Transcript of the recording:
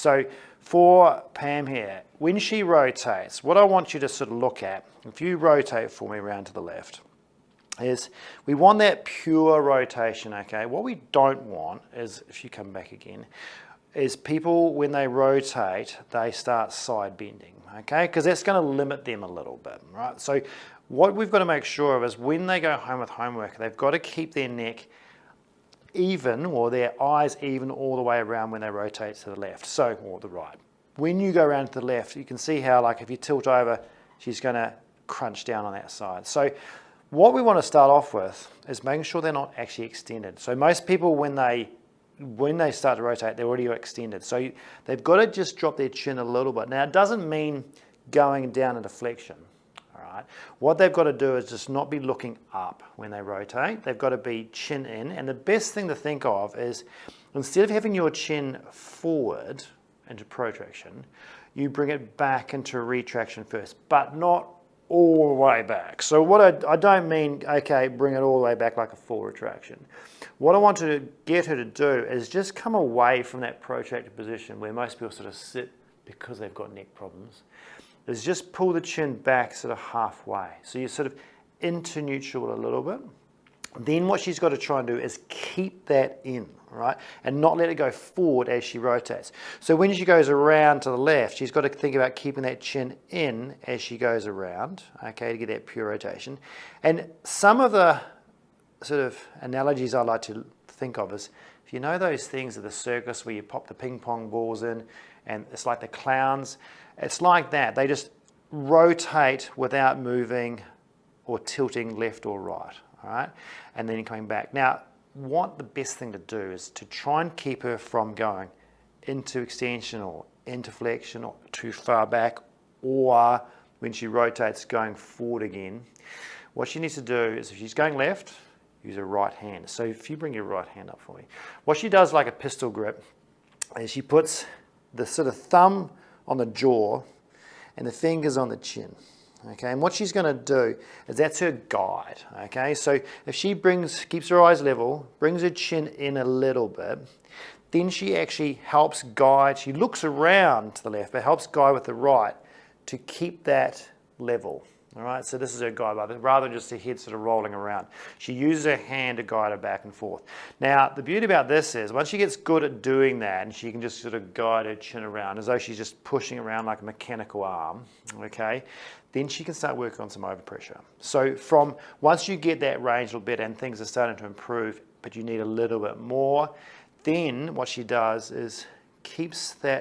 So for Pam here, when she rotates, what I want you to sort of look at, if you rotate for me around to the left, is we want that pure rotation, okay? What we don't want is, if you come back again, is people, when they rotate, they start side bending, okay? Because that's going to limit them a little bit, right? So what we've got to make sure of is when they go home with homework, they've got to keep their neck even, or their eyes even all the way around when they rotate to the left, so, or the right. When you go around to the left, you can see how, like, if you tilt over, she's going to crunch down on that side. So what we want to start off with is making sure they're not actually extended. So most people, when they start to rotate, they're already extended. So they've got to just drop their chin a little bit. Now, it doesn't mean going down into flexion. All right. What they've got to do is just not be looking up when they rotate. They've got to be chin in. And the best thing to think of is, instead of having your chin forward into protraction, you bring it back into retraction first, but not all the way back. So what I don't mean, okay, bring it all the way back like a full retraction. What I want to get her to do is just come away from that protracted position where most people sort of sit because they've got neck problems, is just pull the chin back sort of halfway. So you're sort of into neutral a little bit. Then what she's got to try and do is keep that in, right? And not let it go forward as she rotates. So when she goes around to the left, she's got to think about keeping that chin in as she goes around, okay, to get that pure rotation. And some of the sort of analogies I like to think of is, if you know those things at the circus where you pop the ping pong balls in and it's like the clowns, it's like that. They just rotate without moving or tilting left or right. All right, and then coming back. Now, what the best thing to do is to try and keep her from going into extension or into flexion or too far back, or when she rotates going forward again. What she needs to do is, if she's going left, use her right hand. So if you bring your right hand up for me, what she does, like a pistol grip, is she puts the sort of thumb on the jaw and the fingers on the chin. Okay, and what she's going to do is, that's her guide. Okay, so if she keeps her eyes level, brings her chin in a little bit, then she actually helps guide. She looks around to the left, but helps guide with the right to keep that level. All right, so this is her guide, rather than just her head sort of rolling around. She uses her hand to guide her back and forth. Now, the beauty about this is, once she gets good at doing that, and she can just sort of guide her chin around as though she's just pushing around like a mechanical arm, okay, then she can start working on some overpressure. So once you get that range a little bit and things are starting to improve, but you need a little bit more, then what she does is keeps that